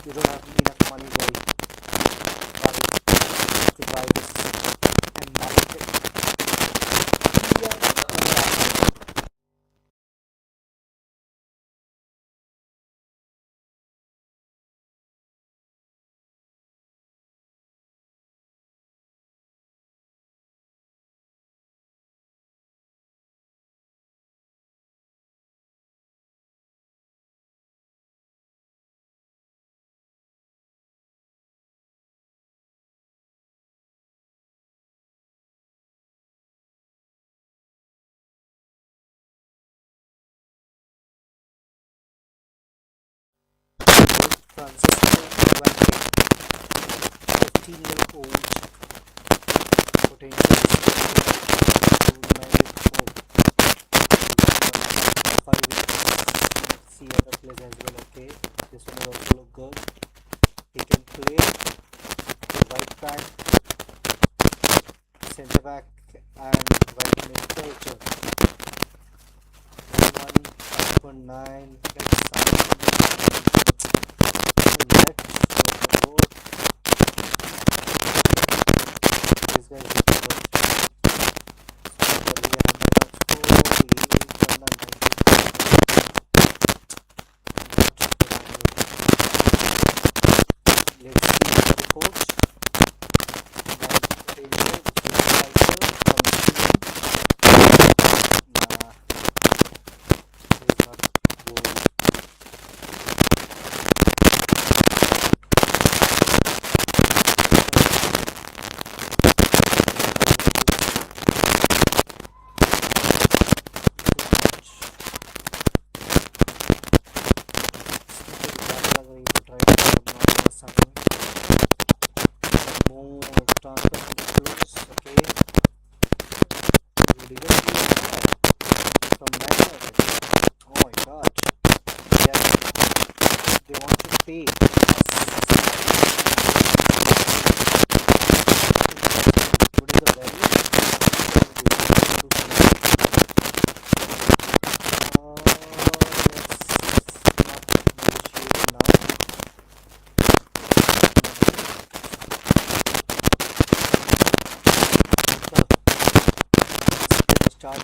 You don't have enough money, boy, to buy this immaculate. Francisco 15-year-old potential married folk. 5 years. See other players as well. Okay, this one will also look good. He can play right back, centre back, and right midfielder. 5.9. This guy is good. Let's see the coach. Pay. What is the value? Start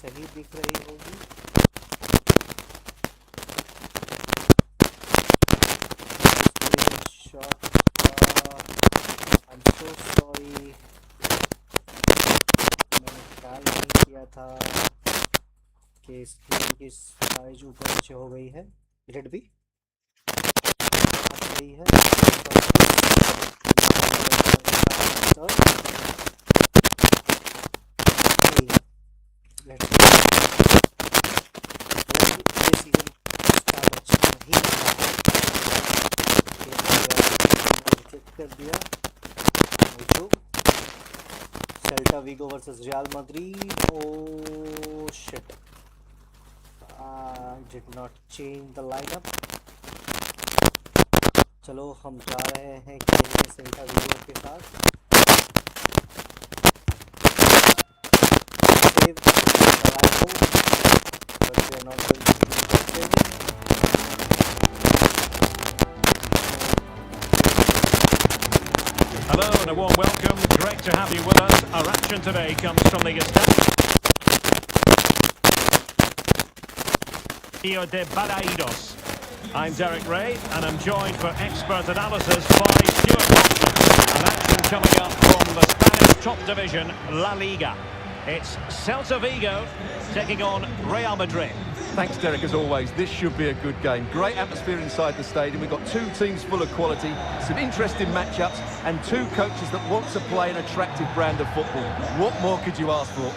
सही दिख रही होगी। I'm so sorry, मैंने ख्याल नहीं किया था कि स्क्रीन की साइज ऊपर नीचे हो गई है। लेट बी सही है। कर दिया। Celta Vigo versus Real Madrid. Oh shit! I did not change the lineup. चलो हम जा रहे हैं खेलने सेल्टा विगो के साथ। Hello and a warm welcome. Great to have you with us. Our action today comes from the Estadio de Balaidos. I'm Derek Ray and I'm joined for expert analysis by Stuart Watts. An action coming up from the Spanish top division, La Liga. It's Celta Vigo taking on Real Madrid. Thanks, Derek, as always. This should be a good game. Great atmosphere inside the stadium. We've got two teams full of quality, some interesting matchups, and two coaches that want to play an attractive brand of football. What more could you ask for?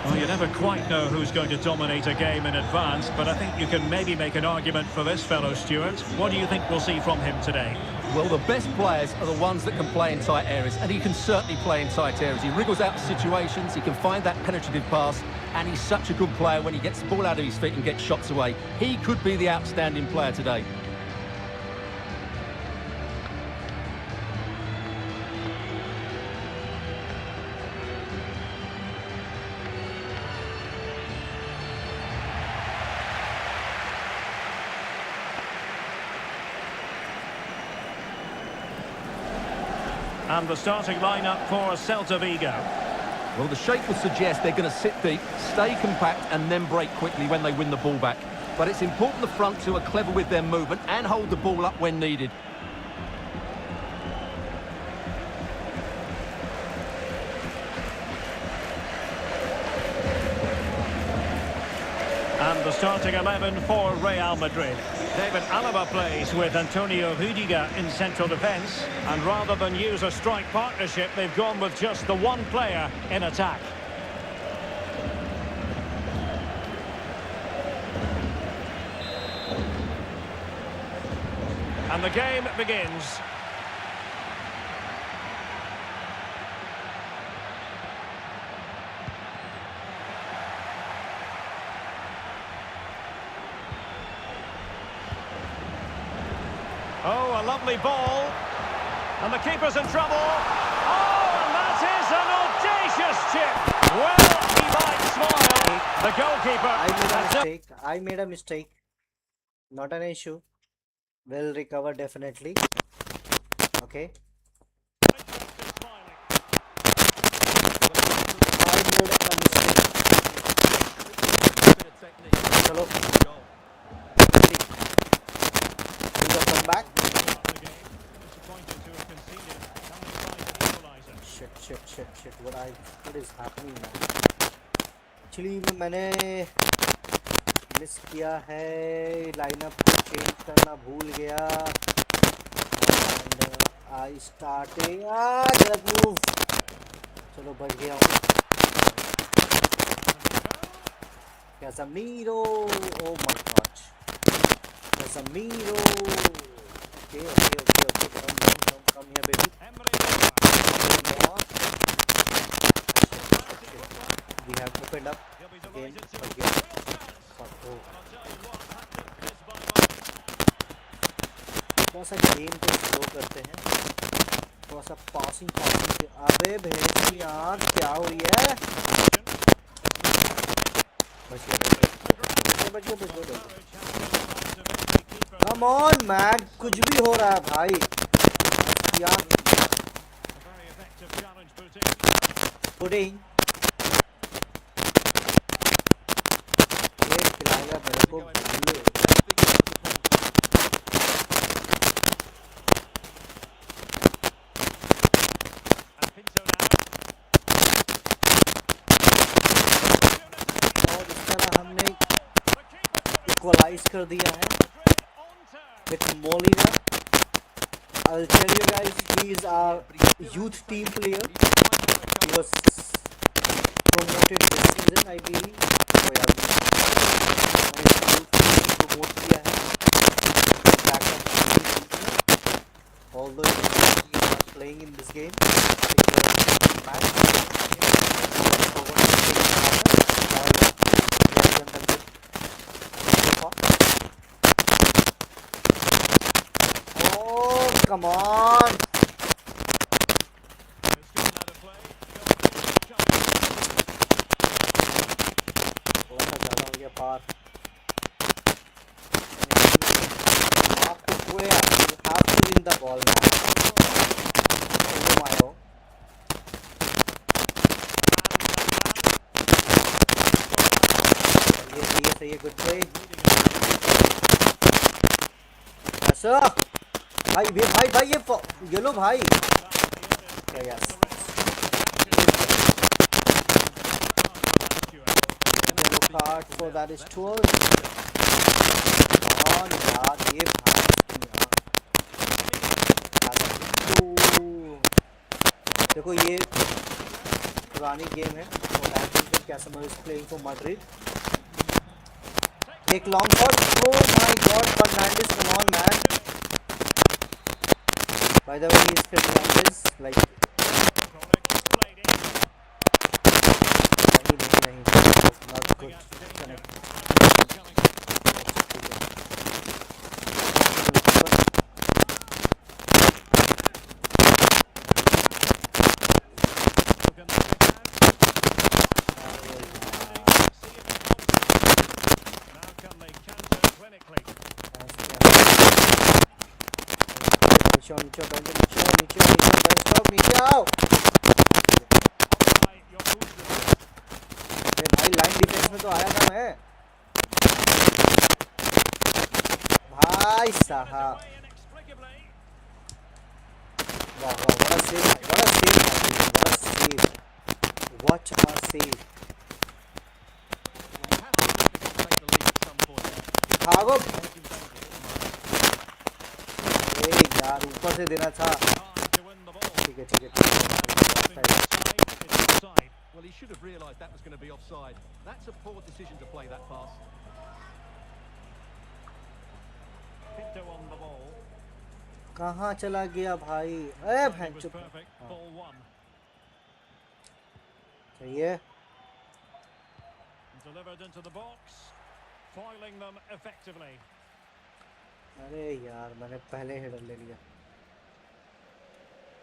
Well, you never quite know who's going to dominate a game in advance, but I think you can maybe make an argument for this fellow, Stuart. What do you think we'll see from him today? Well, the best players are the ones that can play in tight areas, and he can certainly play in tight areas. He wriggles out of situations, he can find that penetrative pass, and he's such a good player when he gets the ball out of his feet and gets shots away. He could be the outstanding player today. And the starting lineup for Celta Vigo. Well, the shape would suggest they're going to sit deep, stay compact, and then break quickly when they win the ball back. But it's important the front two are clever with their movement and hold the ball up when needed. And the starting 11 for Real Madrid. David Alaba plays with Antonio Rudiger in central defence. And rather than use a strike partnership, they've gone with just the one player in attack. And the game begins. Oh, a lovely ball. And the keeper's in trouble. Oh, and that is an audacious chip. Well, he might smile. The goalkeeper. I made a mistake. Not an issue. Will recover definitely. Okay. I made a mistake. Chalo. Come back. Shit. What is happening now? Actually, मैंने miss किया है, lineup change करना भूल गया. And I started. गलत move. चलो बच गया हूँ. Casemiro. Oh my gosh. Casemiro. Okay. Come here, baby. We have opened up again. थोड़ा सा गेम को स्लो करते हैं, थोड़ा सा पासिंग पे. अबे भेजी यार, क्या हो रही है? बच गया. कम ऑन मैन, कुछ भी हो रहा है भाई यार. पुडिंग ये खिलाएगा मेरे को. और इस तरह हमने इक्वलाइज कर दिया है with Molina. I'll tell you guys, he is our youth team player. He was promoted this season, I believe. So yeah, promote किया है. Although he is not playing in this game, come on. थोड़ा सा ज़्यादा हो गया पार. आपको पूरे you have to win the ball now. ये सही है, good play. ऐसा भाई ये येलो भाई. Yes. Yellow card for that is 12. On यार ये देखो ये पुरानी गेम है और I think that Casemiro is playing for Madrid. Take long shot. Oh my God, Fernandes, come on, man. By the way, he's Fernandes, like. नहीं, not good. Connect. नीचे आओ भाई, लाइन डिफेंस में तो आया था मैं भाई साहब। वाह वाह, what a save, what a save, what a save, what a save। भागो यार, ऊपर से देना था। ठीक है ठीक है। Well, he should have realised that was going to be offside. That's a poor decision to play that pass. Pinto on the ball. कहाँ चला गया भाई? ए भैंस चुप। चाहिए। Delivered into the box, foiling them effectively. अरे यार, मैंने पहले हेडर ले लिया।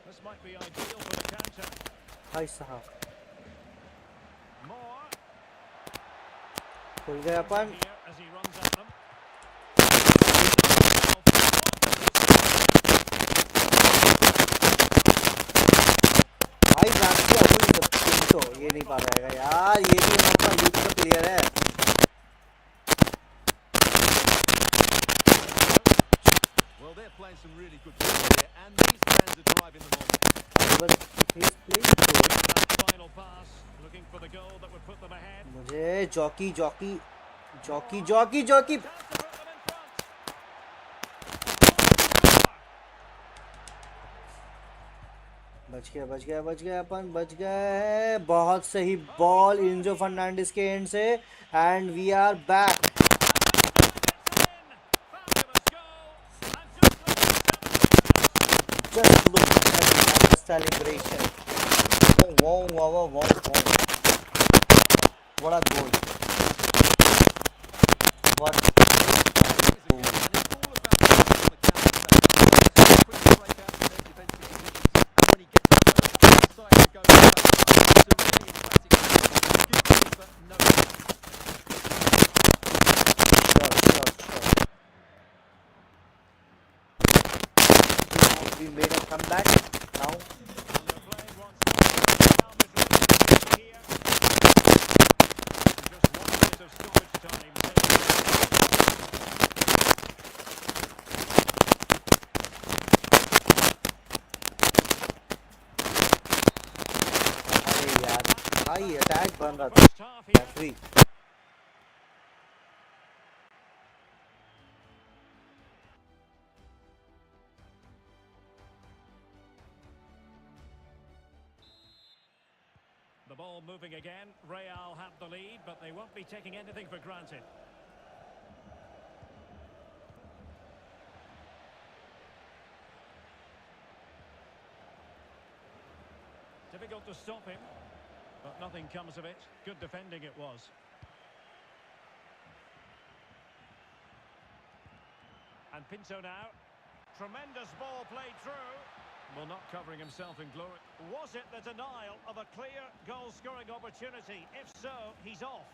This might be ideal for the counter. भाई साहब। More. खुल गया अपन। As he runs at them. भाई तो ये नहीं पा रहेगा यार, ये भी हमारा यूथ का प्लेयर है। Well, they're playing some really good football here, and these fans are driving them on. But he's playing good. Final pass, looking for the goal that would put them ahead. मुझे jockey बच गया अपन, बच गए। बहुत सही ball इनजो फर्नांडिस के end से, and we are back. Just look at the celebration. Wow. What a goal. What a goal. We made a comeback now. अरे यार भाई, अटैक बन रहा था। Free. The ball moving again. Real have the lead, but they won't be taking anything for granted. Difficult to stop him, but nothing comes of it. Good defending it was. And Pinto now. Tremendous ball played through. Well, not covering himself in glory. Was it the denial of a clear goal-scoring opportunity? If so, he's off.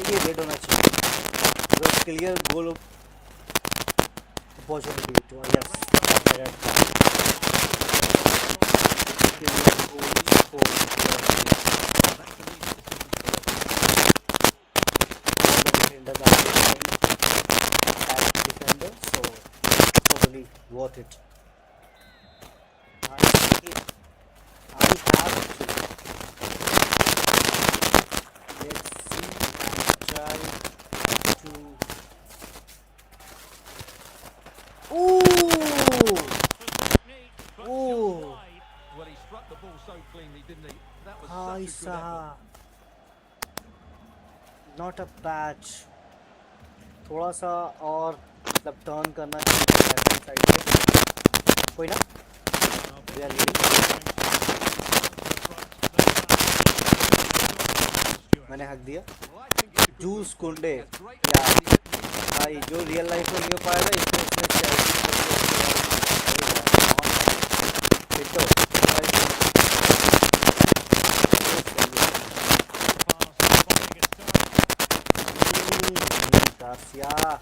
ये red होना चाहिए। Clear goal opportunity too, yes, red. Clear goal for defender, so totally worth it. I have to. Let's see and try to. Ooh! Well, he struck the ball so cleanly, didn't he? That was भाई such a good effort. साहब, not a patch. थोड़ा सा और मतलब turn करना चाहिए left hand side पे, कोई ना, we are leading. मैंने हक दिया. जूस कुंडे यार भाई, जो रियल लाइफ में नहीं हो पाया था इसमें Garcia.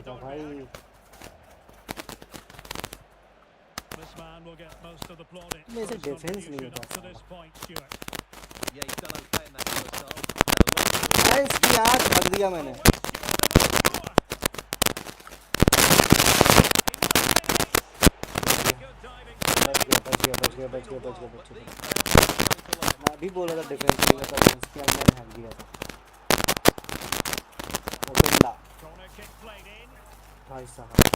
भाई मेरे से डिफेंस नहीं होता इसकी यार रख दिया मैंने बच गया मैं अभी बोल रहा था डिफेंस नहीं होता इसके अंदर मैंने हक दिया था ओपन भाई साहब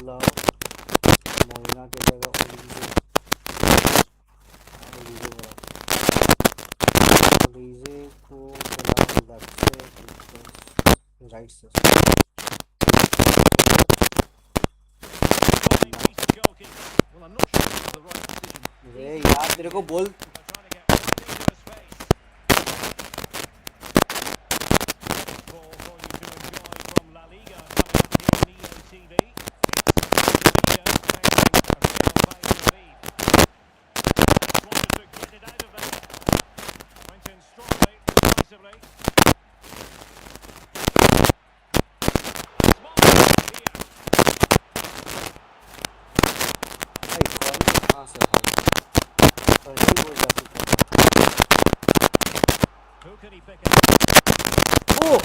love Molina की जगह Olize को फिलहाल लेफ्ट से राइट से Well, I'm not sure it was the right decision. रे यार तेरे को बोल Who can he pick it up? Oh!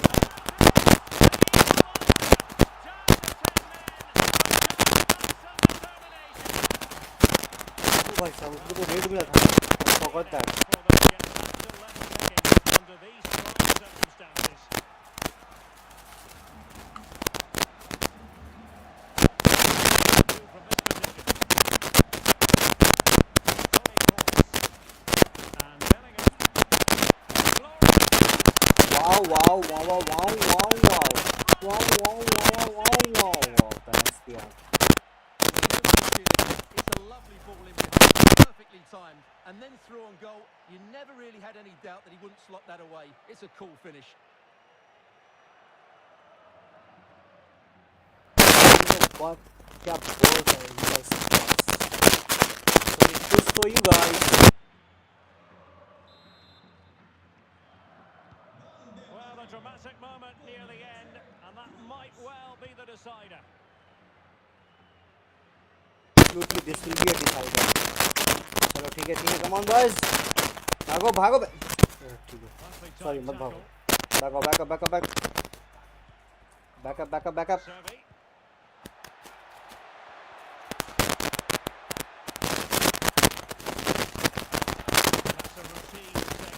भाई साहब उसको तो रेड मिला था forgot that wow thanks यार It's a lovely ball in behind, perfectly timed, and then through on goal. You never really had any doubt that he wouldn't slot that away. It's a cool finish. what क्या बोल रहे हैं guys so it's this for you guys Well, a dramatic moment near the end, and that might well be the decider. absolutely this will be a decider चलो ठीक है come on guys भागो ठीक है sorry मत भागो back up Servi. That's a routine set.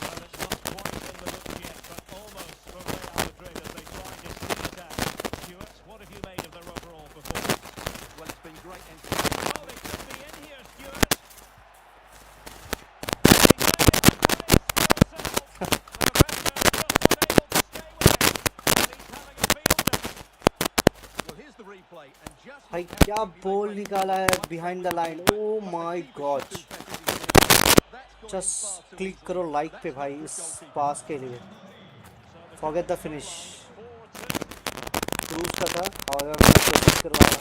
Well, it's not quite in the books yet, but almost for Real Madrid as they try to see it out. Stuart, what have you made of their overall performance? Well, it's been great entertainment. Oh, they could be in here, Stuart. Replay and just भाई क्या ball निकाला है behind the line oh my god just click करो like पे भाई इस पास के लिए forget the finish क्रूज का था however मैं कोशिश करवाया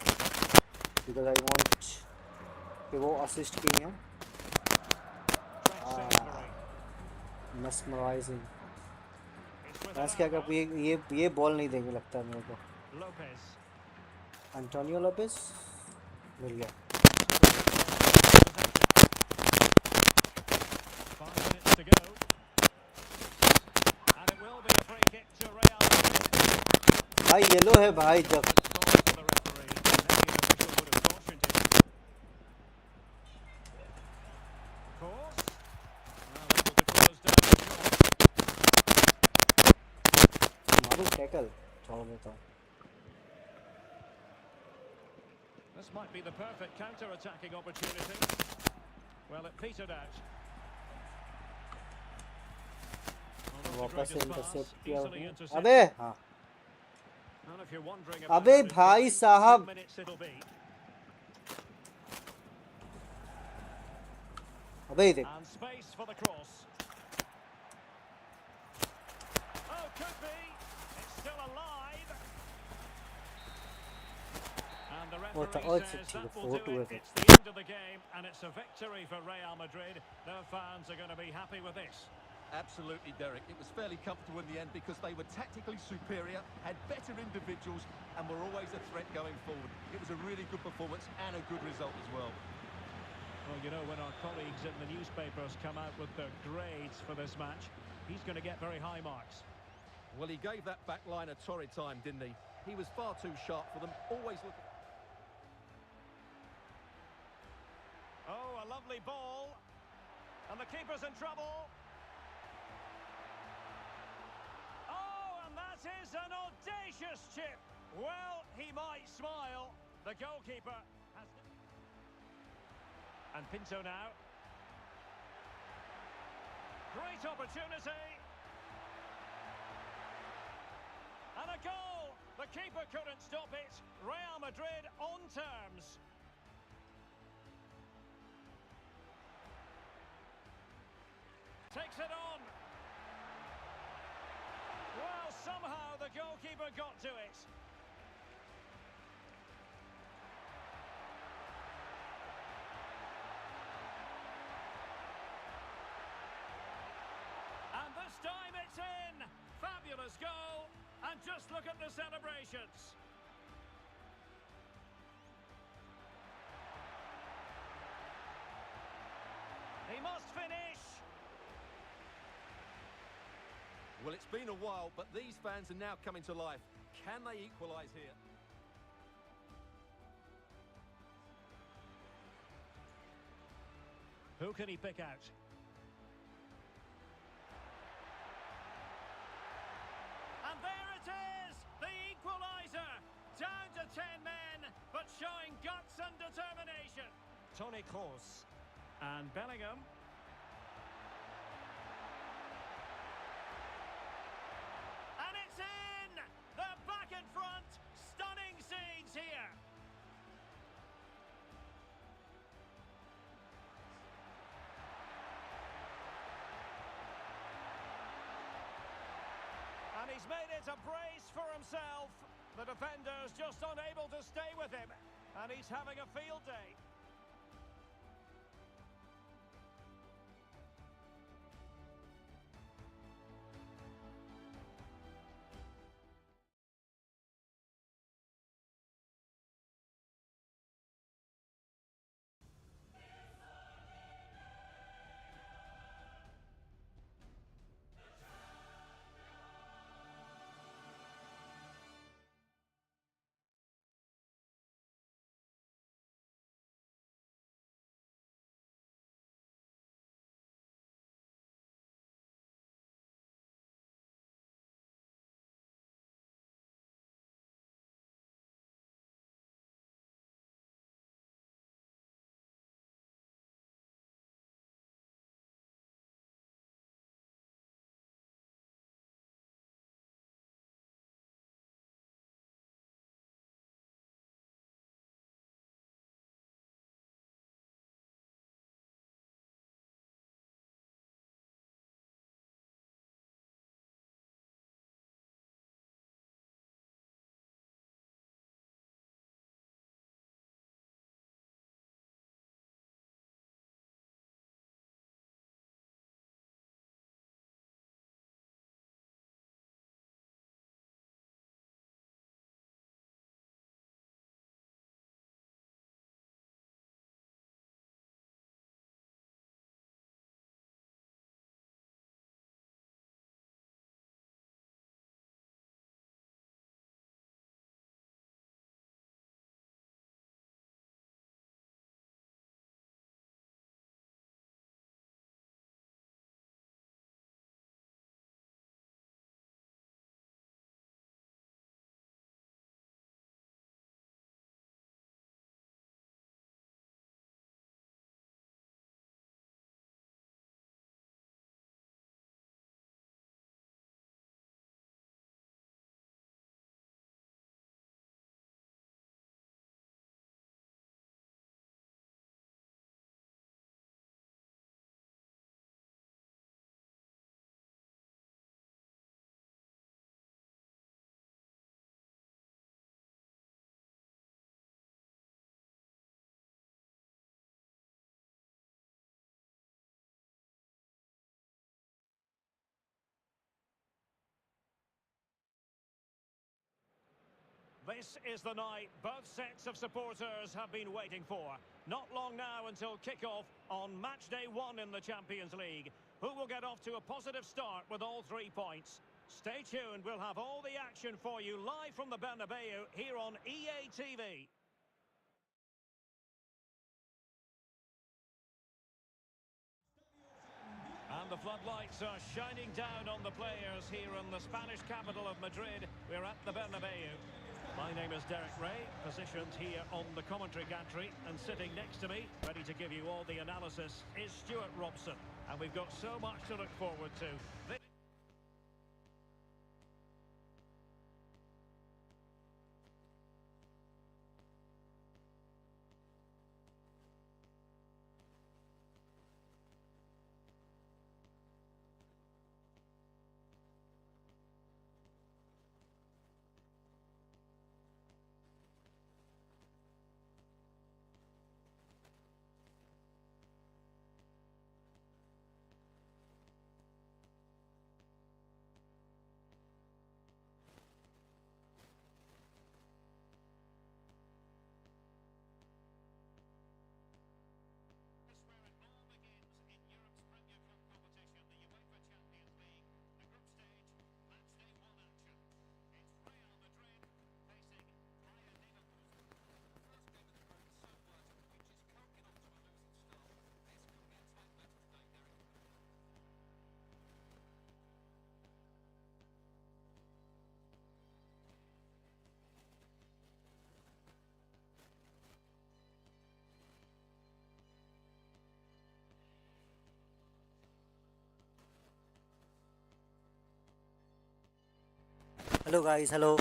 because I want कि वो assist की है mesmerizing मैं क्या कर ये बॉल नहीं देंगे लगता है मेरे को Antonio Lopez मिल गया 5 minutes to go, and it will be a free kick to Real Madrid. भाई येलो है भाई जब For the referee, maybe an official would have cautioned him. Of course, well, able to close down the shot. मारू tackle छोड़ देता हूँ This might be the perfect counter-attacking opportunity. Well, it petered out. वापस से intercept किया अबे हाँ And if you're wondering अबे about भाई how साहब many minutes it'll be. अबे देख And space for the cross. Oh, could be. It's still alive. And the referee says that will do it. It's the end of the game, and it's a victory for Real Madrid. Their fans are going to be happy with this. Absolutely, Derek. It was fairly comfortable in the end because they were tactically superior, had better individuals, and were always a threat going forward. It was a really good performance and a good result as well. Well, you know, when our colleagues in the newspapers come out with their grades for this match, he's going to get very high marks. Well, he gave that back line a torrid time, didn't he? He was far too sharp for them, always looking... Oh, a lovely ball. And the keeper's in trouble. Oh, and that is an audacious chip. Well, he might smile. The goalkeeper has... And Pinto now. Great opportunity. And a goal! The keeper couldn't stop it. Real Madrid on terms. Takes it on. Well, somehow the goalkeeper got to it. And this time it's in! Fabulous goal! And just look at the celebrations. He must finish! Well, it's been a while, but these fans are now coming to life. Can they equalise here? Who can he pick out? And there it is! The equaliser! Down to 10 men, but showing guts and determination. Toni Kroos. And Bellingham. And it's in! They're back in front! Stunning scenes here! And he's made it a brace for himself. The defender's just unable to stay with him. And he's having a field day. This is the night both sets of supporters have been waiting for. Not long now until kick-off on match day 1 in the Champions League. Who will get off to a positive start with all 3 points? Stay tuned, we'll have all the action for you live from the Bernabeu here on EA TV. And the floodlights are shining down on the players here in the Spanish capital of Madrid. We're at the Bernabeu. My name is Derek Ray, positioned here on the commentary gantry, and sitting next to me, ready to give you all the analysis, is Stuart Robson. And we've got so much to look forward to. Hello guys, hello.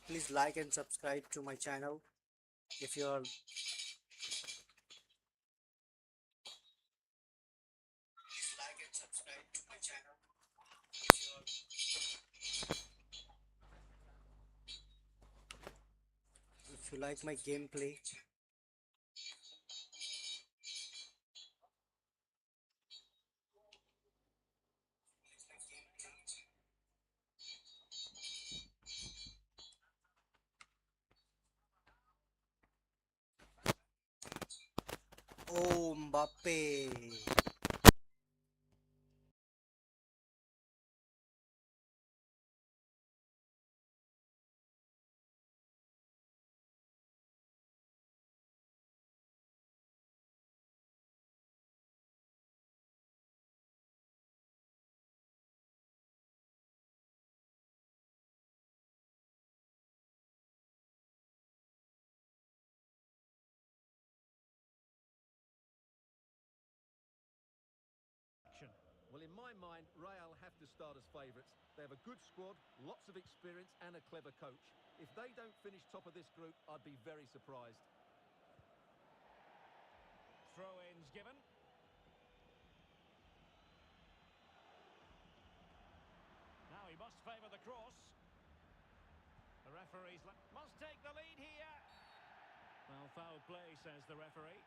Please like and subscribe to my channel if you are. Please like and subscribe to my channel if you like my gameplay. Oh, Mbappe. Well, in my mind, Real have to start as favourites. They have a good squad, lots of experience and a clever coach. If they don't finish top of this group, I'd be very surprised. Throw-ins given. Now he must favour the cross. The referee's must take the lead here. Well, foul play, says the referee.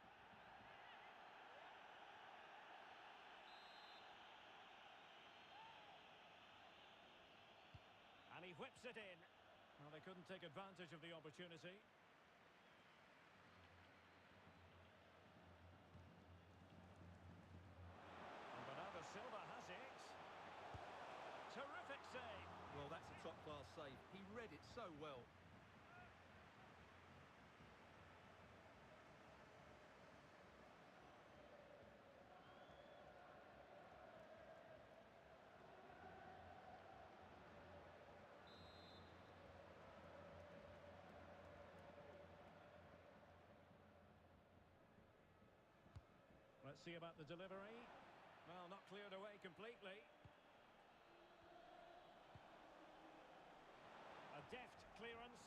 And he whips it in. Well, they couldn't take advantage of the opportunity. And Bernardo Silva has it. Terrific save. Well, that's a top-class save. He read it so well. Let's see about the delivery. Well, not cleared away completely. A deft clearance.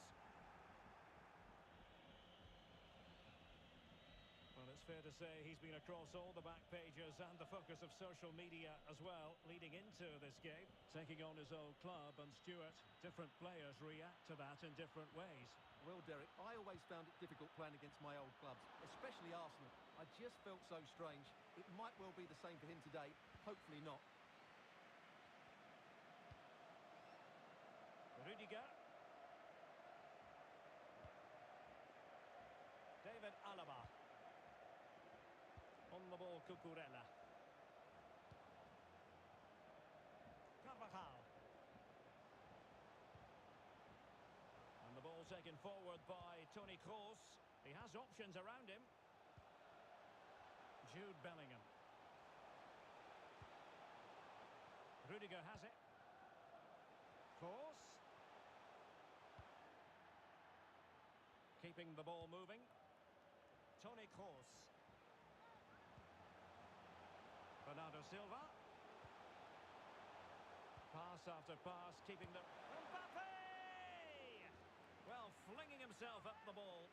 Well, it's fair to say he's been across all the back pages and the focus of social media as well, leading into this game. Taking on his old club, and Stuart, different players react to that in different ways. Well, Derek, I always found it difficult playing against my old clubs, especially Arsenal. I just felt so strange. It might well be the same for him today. Hopefully not. Rudiger. Alaba. On the ball, Cucurella. Carvajal. And the ball taken forward by Toni Kroos. He has options around him. Jude Bellingham. Rudiger has it. Kroos. Keeping the ball moving. Toni Kroos. Bernardo Silva. Pass after pass, keeping the... Mbappe! Well, flinging himself at the ball.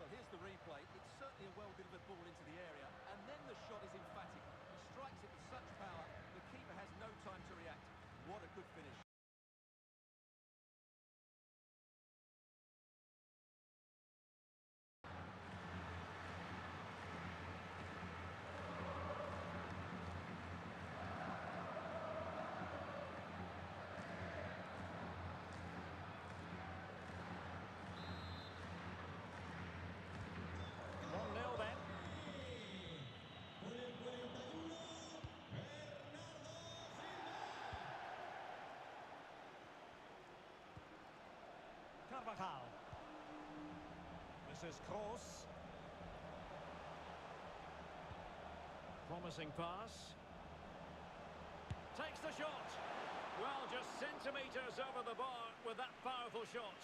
Here's the replay. It's certainly a well-delivered ball into the area, and then the shot is emphatic. He strikes it with such power, the keeper has no time to react. What a good finish. Carvajal. This is Kroos. Promising pass. Takes the shot. Well, just centimetres over the bar with that powerful shot.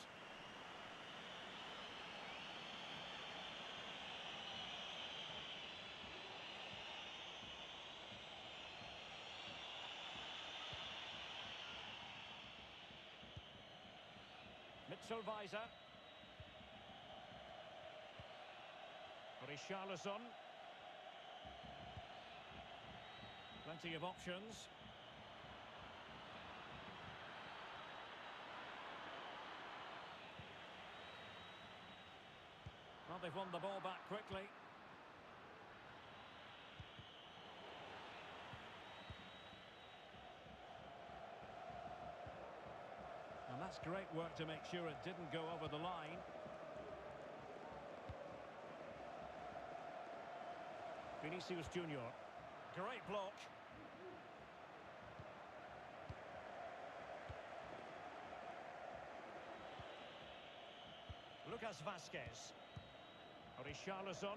Mitchell-Weiser. Richarlison. Plenty of options. Well, they've won the ball back quickly. And that's great work to make sure it didn't go over the line. Vinicius Junior. Great block. Lucas Vazquez. Richarlison.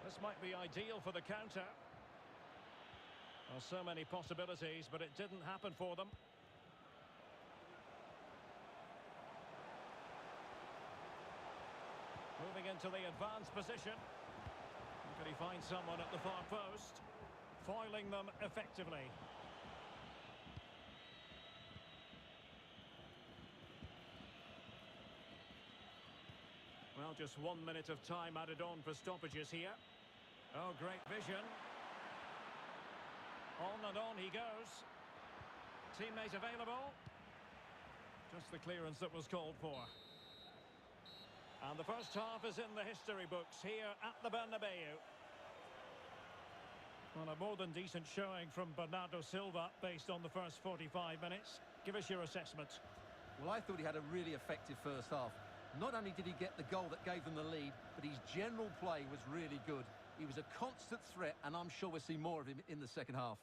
This might be ideal for the counter. Well, so many possibilities, but it didn't happen for them. Moving into the advanced position. Can he find someone at the far post? Foiling them effectively. Well, just 1 minute of time added on for stoppages here. Oh, great vision. On and on he goes. Teammate available. Just the clearance that was called for. And the first half is in the history books here at the Bernabeu. Well, a more than decent showing from Bernardo Silva based on the first 45 minutes. Give us your assessment. Well, I thought he had a really effective first half. Not only did he get the goal that gave them the lead, but his general play was really good. He was a constant threat, and I'm sure we'll see more of him in the second half.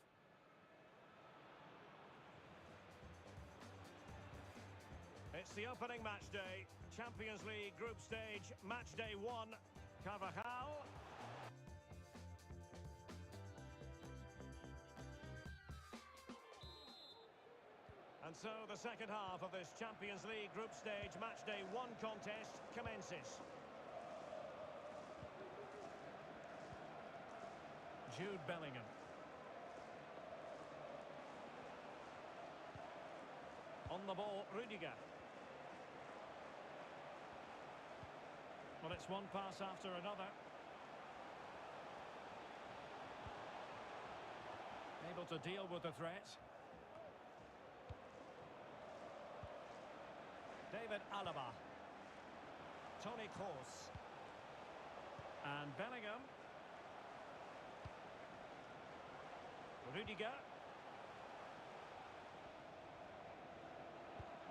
It's the opening match day. Champions League group stage, match day 1. Carvajal. And so the second half of this Champions League group stage, match day 1 contest commences. Jude Bellingham. On the ball, Rudiger. Well, it's one pass after another. Able to deal with the threat. David Alaba. Toni Kroos. And Bellingham. Rudiger.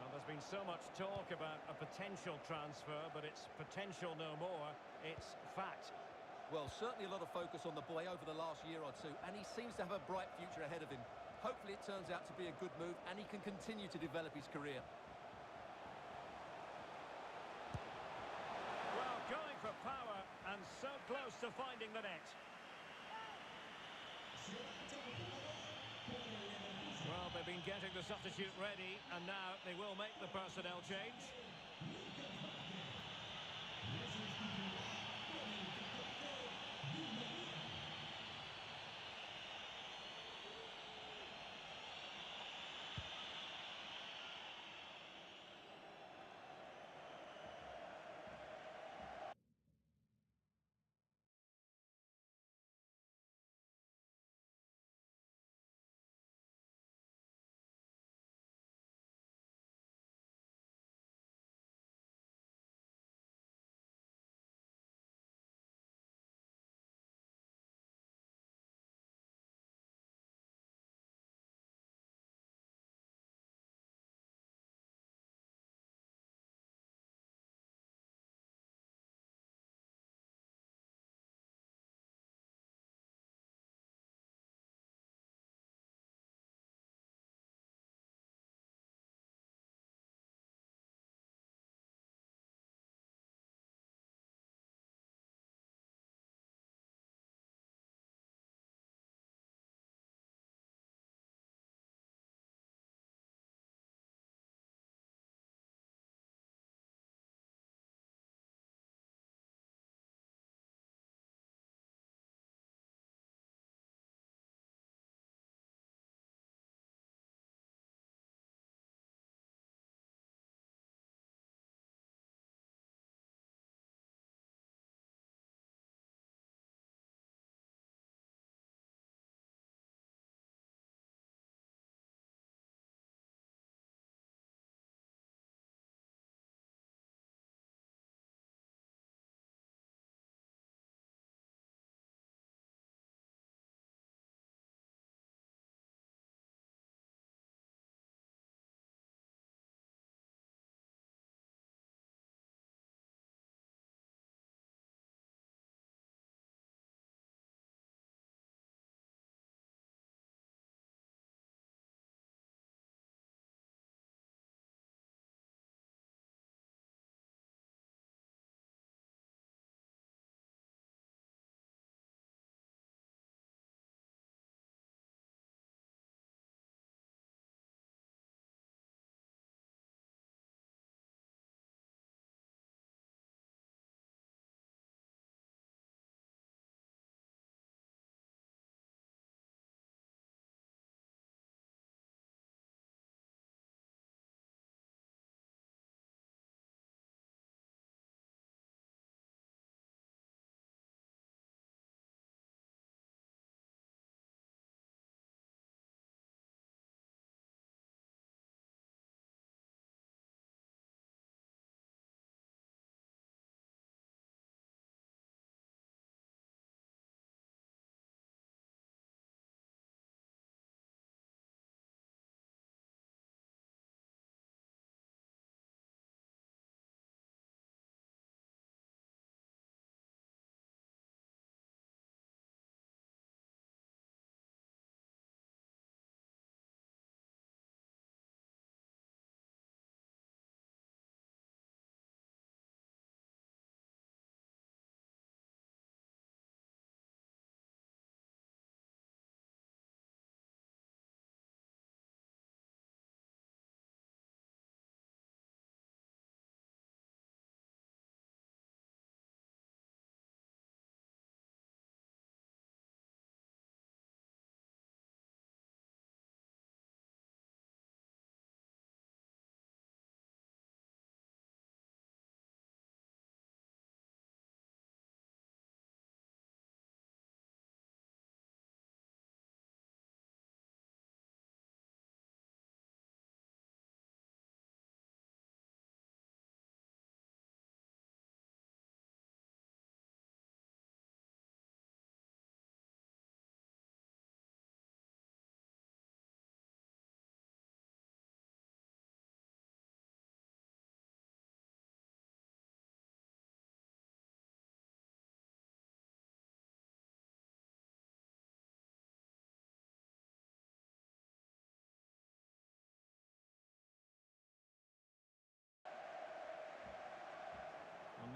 Well, there's been so much talk about a potential transfer, but it's potential no more. It's fact. Well, certainly a lot of focus on the boy over the last year or two, and he seems to have a bright future ahead of him. Hopefully it turns out to be a good move, and he can continue to develop his career. Well, going for power, and so close to finding the net. Well, they've been getting the substitute ready, and now they will make the personnel change.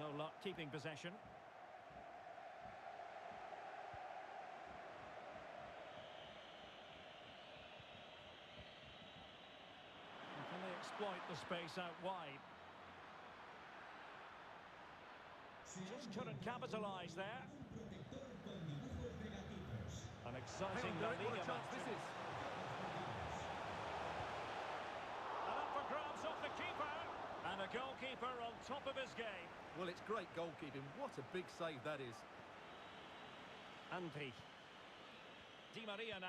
No luck keeping possession. And can they exploit the space out wide? Just couldn't capitalise there. An exciting La Liga What a chance match. this is. And up for grabs off the keeper. And a goalkeeper on top of his game. Well, it's great goalkeeping. What a big save that is. Andri. Di Maria now.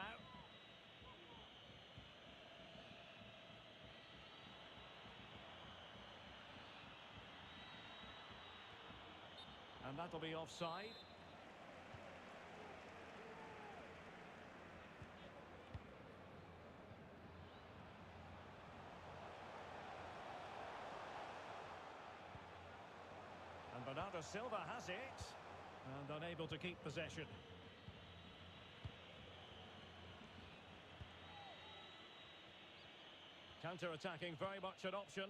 And that'll be offside. And Bernardo Silva has it. And unable to keep possession. Counter-attacking, very much an option.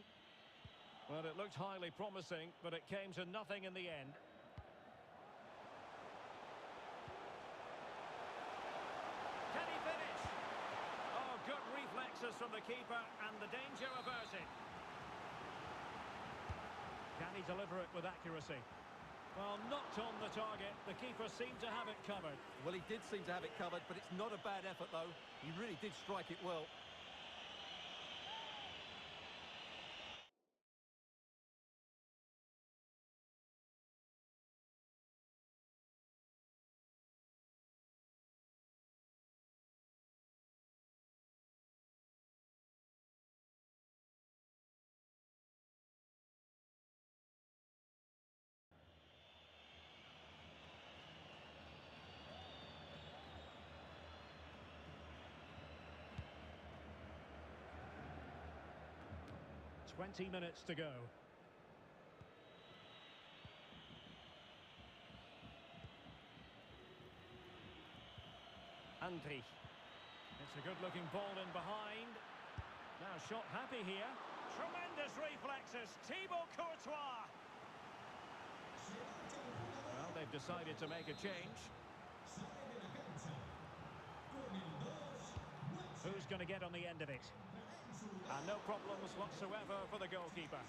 Well, it looked highly promising, but it came to nothing in the end. Can he finish? Oh, good reflexes from the keeper, and the danger averted. Can he deliver it with accuracy? Well, not on the target. The keeper seemed to have it covered. Well, he did seem to have it covered, but it's not a bad effort, though. He really did strike it well. "20 minutes to go. Andri. It's a good-looking ball in behind. Now shot happy here. Tremendous reflexes. Thibaut Courtois. Well, they've decided to make a change. Who's going to get on the end of it? And no problems whatsoever for the goalkeeper.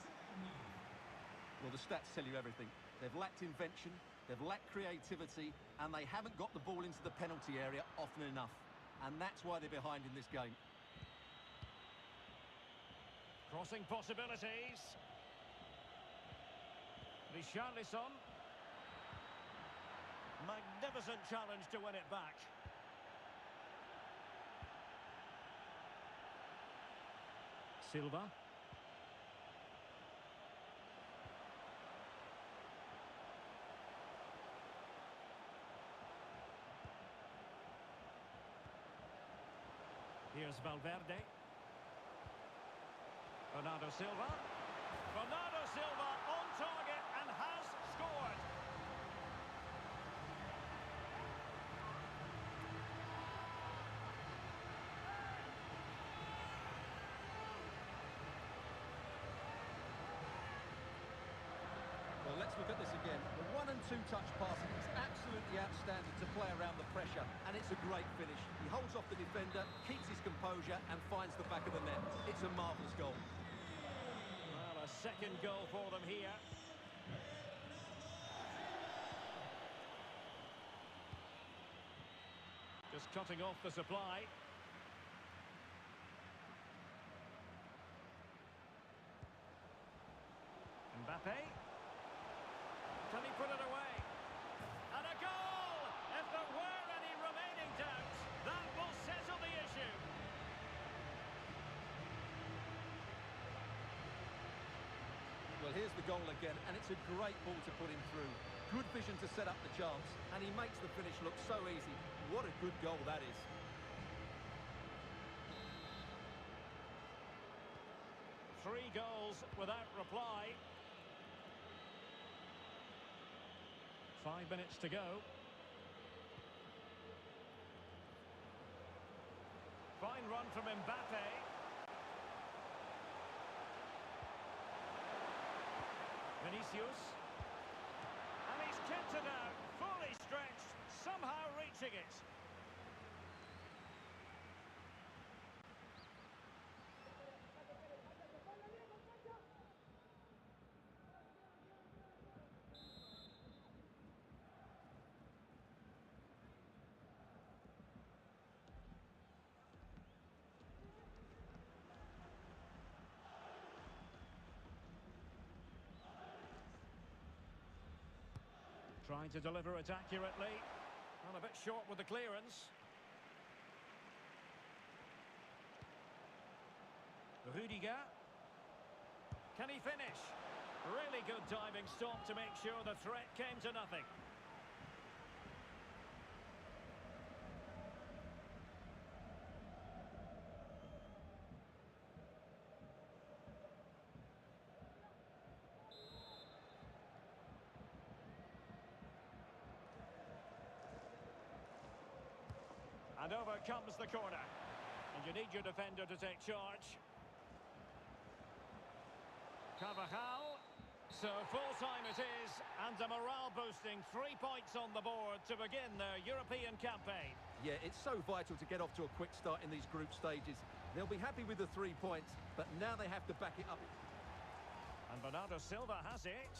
Well, the stats tell you everything. They've lacked invention, they've lacked creativity, and they haven't got the ball into the penalty area often enough. And that's why they're behind in this game. Crossing possibilities. Richarlison. Magnificent challenge to win it back. Silva. Here's Valverde. Bernardo Silva. Bernardo Silva on target and has scored. Well, let's look at this again. The 1- and 2-touch passing is absolutely outstanding to play around the pressure, and it's a great finish. He holds off the defender, keeps his composure, and finds the back of the net. It's a marvellous goal. Well, a second goal for them here. Just cutting off the supply. Mbappe. Can he put it away? And a goal! If there were any remaining doubts, that will settle the issue. Well, here's the goal again, and it's a great ball to put him through. Good vision to set up the chance, and he makes the finish look so easy. What a good goal that is. Three goals without reply. 5 minutes to go. Fine run from Mbappe. Vinicius. it out, fully stretched, somehow reaching it. Trying to deliver it accurately, and a bit short with the clearance. Rudiger. Can he finish? Really good diving stop to make sure the threat came to nothing. And over comes the corner. And you need your defender to take charge. Carvajal. So full time it is, and a morale boosting 3 points on the board to begin their European campaign. Yeah, it's so vital to get off to a quick start in these group stages. They'll be happy with the 3 points, but now they have to back it up. And Bernardo Silva has it.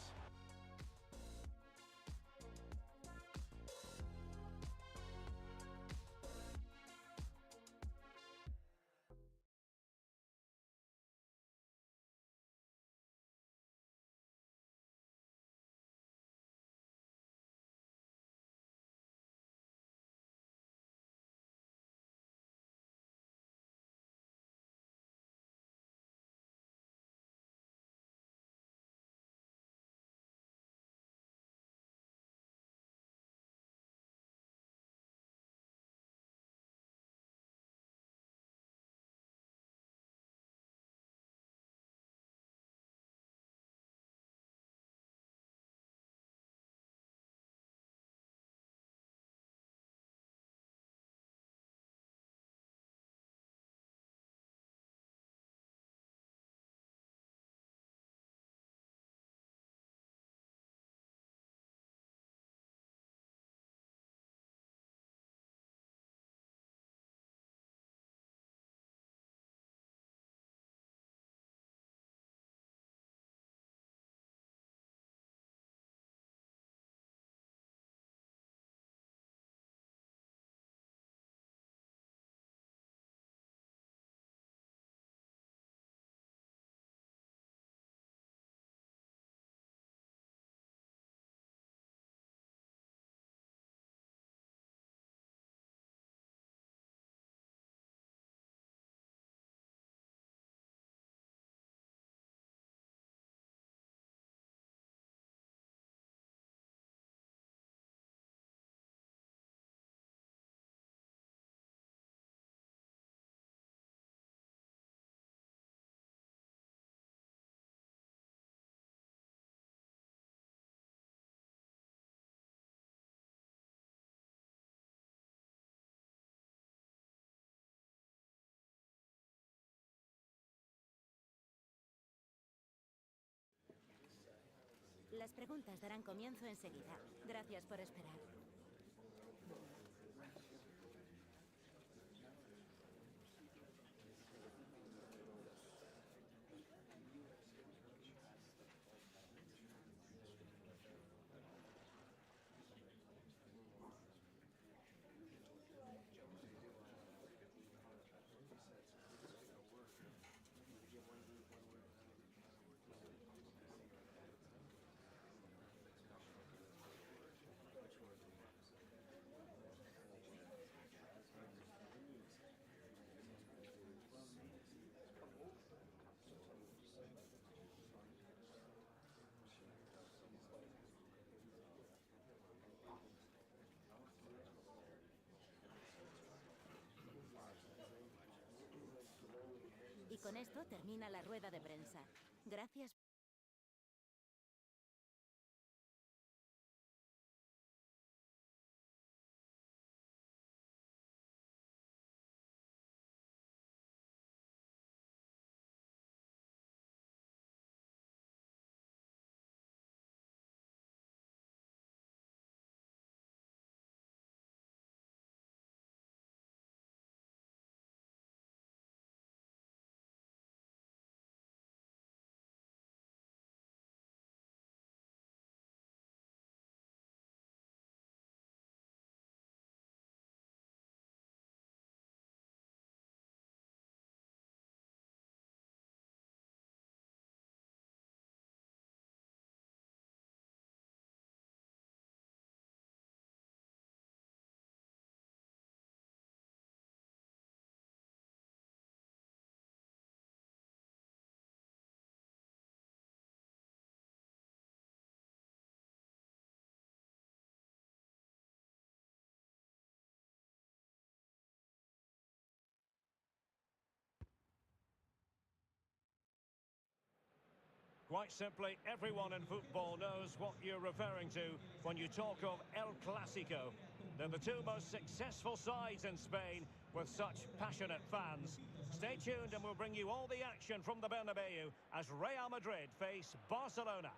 Las preguntas darán comienzo enseguida. Gracias por esperar. Y con esto termina la rueda de prensa. Gracias. Quite simply, everyone in football knows what you're referring to when you talk of El Clásico. They're the two most successful sides in Spain with such passionate fans. Stay tuned and we'll bring you all the action from the Bernabeu as Real Madrid face Barcelona.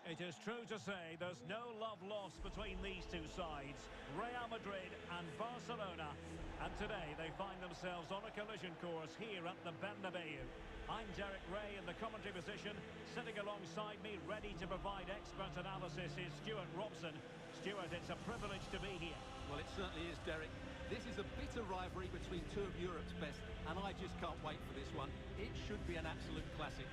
It is true to say there's no love lost between these two sides, Real Madrid and Barcelona. And today they find themselves on a collision course here at the Bernabeu. I'm Derek Ray in the commentary position. Sitting alongside me, ready to provide expert analysis, is Stuart Robson. Stuart, it's a privilege to be here. Well, it certainly is, Derek. This is a bitter rivalry between two of Europe's best, and I just can't wait for this one. It should be an absolute classic.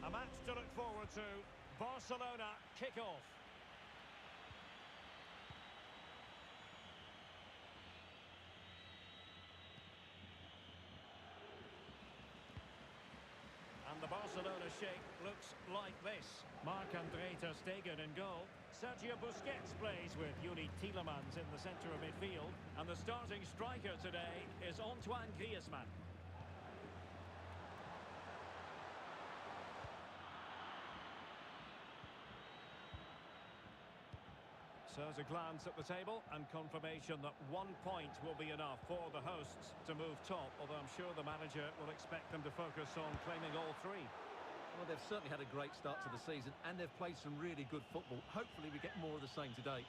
A match to look forward to. Barcelona kick-off. And the Barcelona shape looks like this. Marc-André ter Stegen in goal. Sergio Busquets plays with Yuri Tielemans in the centre of midfield. And the starting striker today is Antoine Griezmann. So there's a glance at the table and confirmation that 1 point will be enough for the hosts to move top, although I'm sure the manager will expect them to focus on claiming all three. Well, they've certainly had a great start to the season and they've played some really good football. Hopefully we get more of the same today.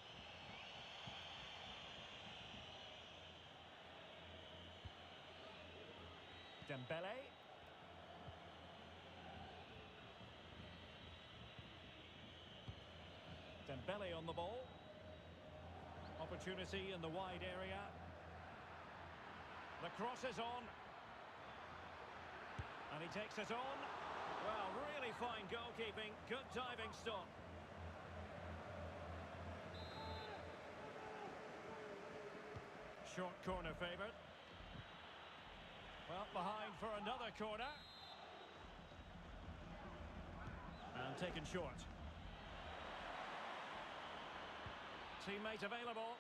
Dembele. Dembele on the ball. Opportunity in the wide area. The cross is on. And he takes it on. Well, really fine goalkeeping. Good diving stop. Short corner favoured. Well, behind for another corner. And taken short. Teammate available.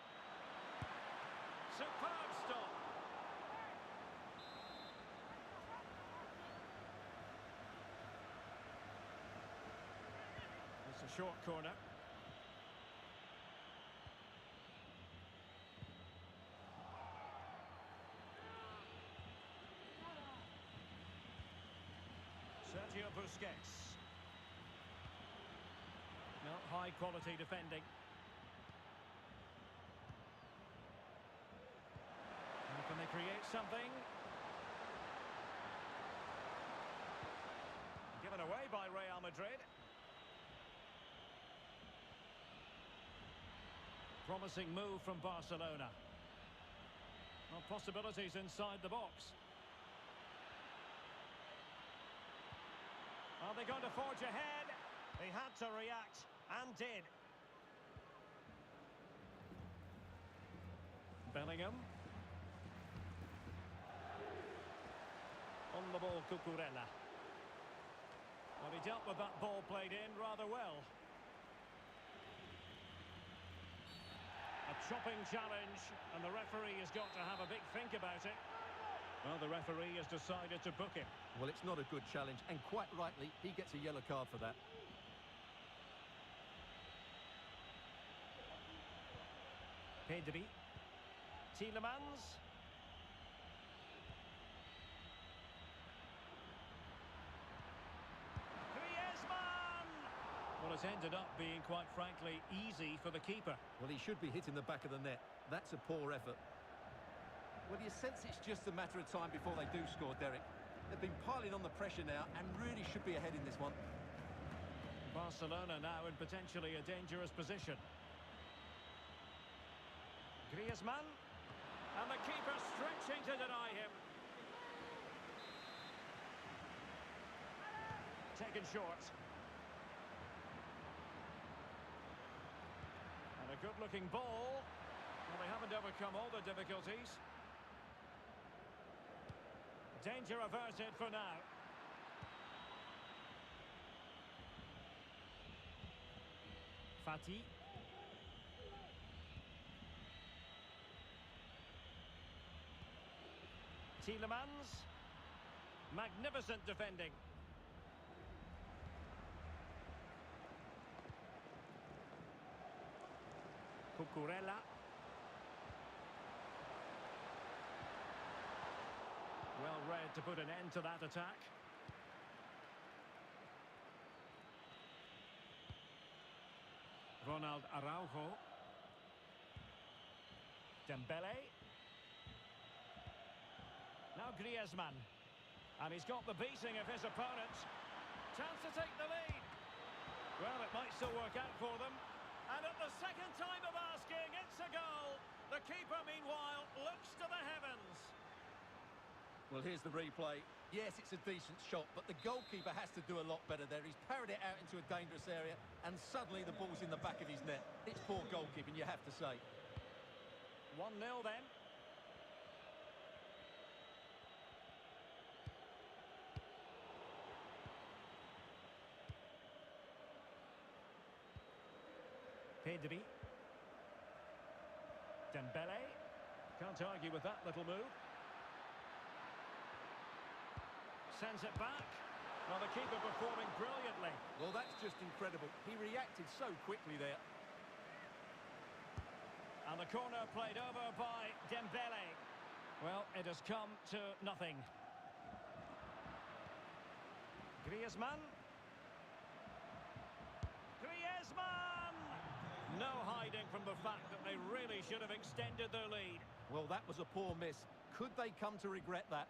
Superb stop. It's a short corner. Sergio Busquets. Not high quality defending. Can they create something? Given away by Real Madrid. Promising move from Barcelona. Well, possibilities inside the box. Are they going to forge ahead? They had to react, and did. Bellingham. On the ball, Cucurella. Well, he dealt with that ball played in rather well. A chopping challenge, and the referee has got to have a big think about it. Well, the referee has decided to book him. Well, it's not a good challenge, and quite rightly, he gets a yellow card for that. Pedri. Tielemans. Well, it's ended up being, quite frankly, easy for the keeper. Well, he should be hitting the back of the net. That's a poor effort. Well, you sense it's just a matter of time before they do score, Derek. They've been piling on the pressure now and really should be ahead in this one. Barcelona now in potentially a dangerous position. Griezmann. And the keeper stretching to deny him. Taken short. And a good-looking ball. Well, they haven't overcome all the difficulties. Danger averted for now. Fati. Tielemans. Magnificent defending. Cucurella. Well read to put an end to that attack. Ronald Araujo. Dembele. Now Griezmann. And he's got the beating of his opponent. Chance to take the lead. Well, it might still work out for them. And at the second time of asking, it's a goal. The keeper, meanwhile, looks to the heavens. Well, here's the replay. Yes, it's a decent shot, but the goalkeeper has to do a lot better there. He's parried it out into a dangerous area, and suddenly the ball's in the back of his net. It's poor goalkeeping, you have to say. 1-0 then. Pedri. Dembele. Can't argue with that little move. Sends it back. Well, the keeper performing brilliantly. Well, that's just incredible. He reacted so quickly there. And the corner played over by Dembele. Well, it has come to nothing. Griezmann. Griezmann! No hiding from the fact that they really should have extended their lead. Well, that was a poor miss. Could they come to regret that?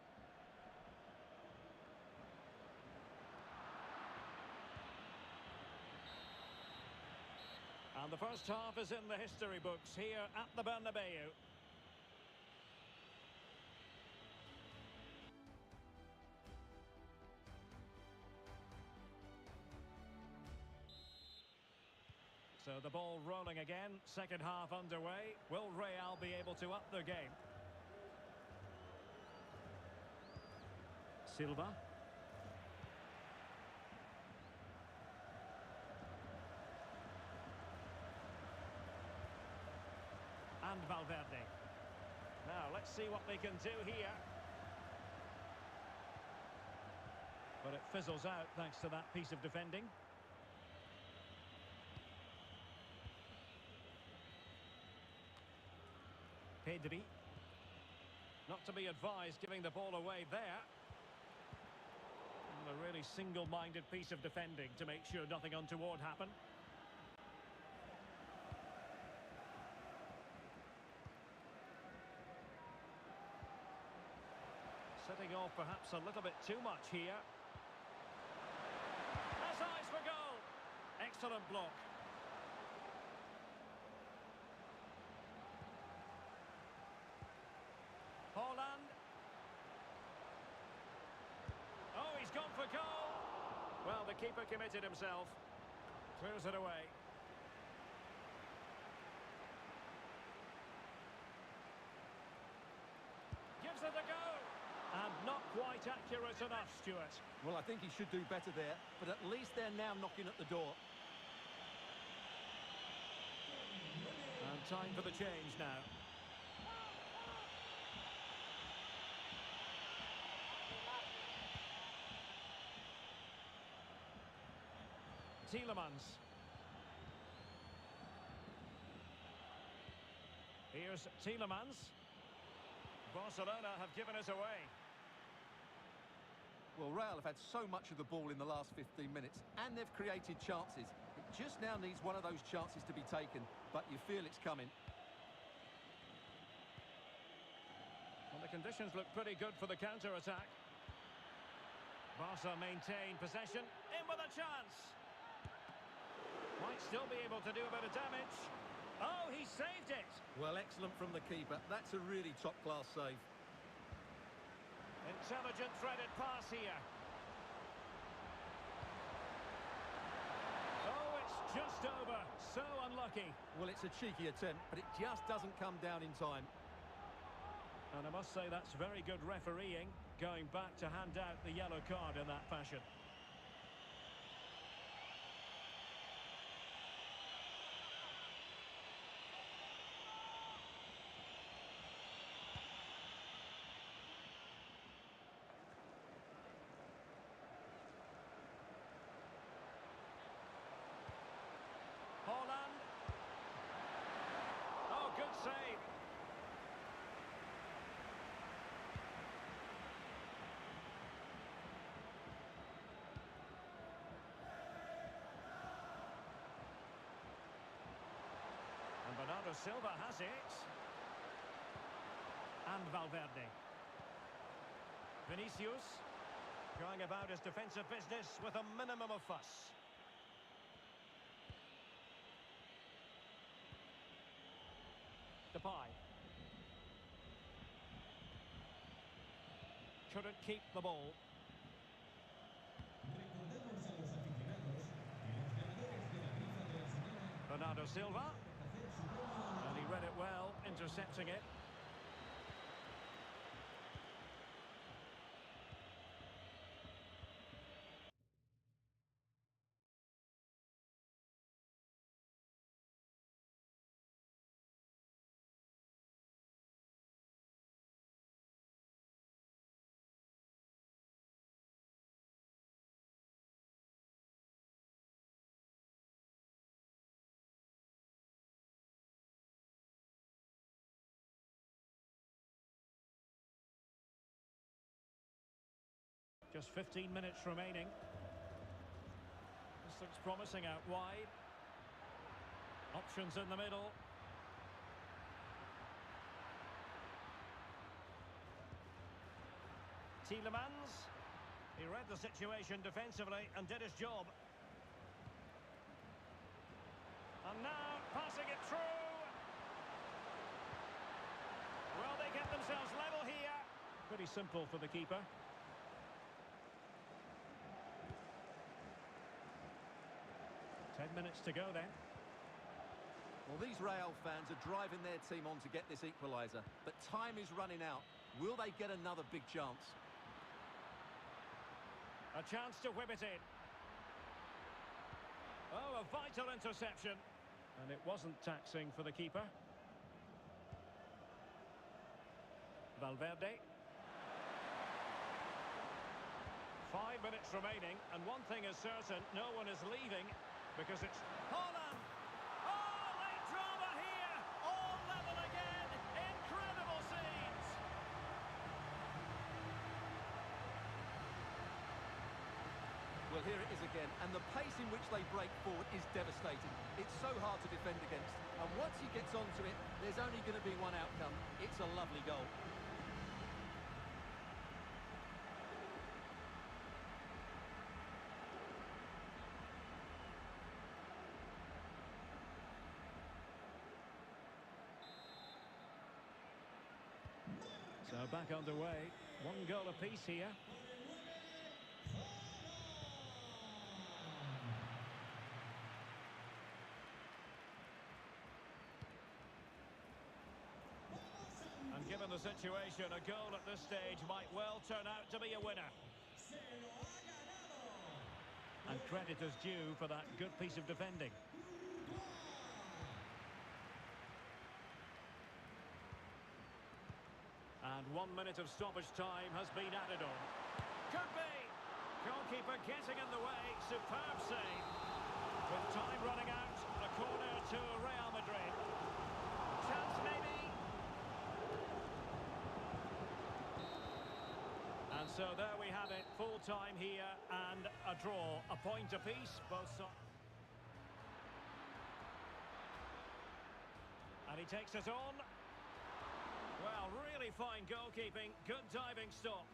And the first half is in the history books here at the Bernabeu. So the ball rolling again, second half underway. Will Real be able to up their game? Silva. And Valverde. Now, let's see what they can do here. But it fizzles out thanks to that piece of defending. Pedri. Not to be advised giving the ball away there. And a really single-minded piece of defending to make sure nothing untoward happened. Setting off perhaps a little bit too much here. Has eyes for goal. Excellent block. Holland. Oh, he's gone for goal. Well, the keeper committed himself. Clears it away. Gives it a go. And not quite accurate enough, Stuart. Well, I think he should do better there, but at least they're now knocking at the door. And time for the change now. Tielemans. Here's Tielemans. Barcelona have given us away. Well, Real have had so much of the ball in the last 15 minutes, and they've created chances. It just now needs one of those chances to be taken, but you feel it's coming. Well, the conditions look pretty good for the counter-attack. Barca maintain possession, in with a chance. Might still be able to do a bit of damage. Oh, he saved it! Well, excellent from the keeper. That's a really top-class save. Intelligent threaded pass here. Oh, it's just over. So unlucky. Well, it's a cheeky attempt, but it just doesn't come down in time. And I must say that's very good refereeing, going back to hand out the yellow card in that fashion. Holland. Oh, good save. And Bernardo Silva has it. And Valverde. Vinicius going about his defensive business with a minimum of fuss. Depay. Couldn't keep the ball. Bernardo Silva. And he read it well, intercepting it. Just 15 minutes remaining. This looks promising out wide. Options in the middle. Tielemans. He read the situation defensively and did his job. And now passing it through. Well, they get themselves level here. Pretty simple for the keeper. Ten minutes to go then. Well, these Real fans are driving their team on to get this equaliser, but time is running out. Will they get another big chance? A chance to whip it in. Oh, a vital interception. And it wasn't taxing for the keeper. Valverde. 5 minutes remaining, and one thing is certain, no one is leaving, because it's Holland! Oh, late drama here! All level again! Incredible scenes! Well, here it is again, and the pace in which they break forward is devastating. It's so hard to defend against, and once he gets onto it, there's only going to be one outcome. It's a lovely goal. So back underway. One goal apiece here. And given the situation, a goal at this stage might well turn out to be a winner. And credit is due for that good piece of defending. And 1 minute of stoppage time has been added on. Could be! Goalkeeper getting in the way. Superb save. With time running out, a corner to Real Madrid. Chance maybe. And so there we have it. Full time here and a draw. A point apiece, both sides. And he takes it on. Well, really fine goalkeeping, good diving stop.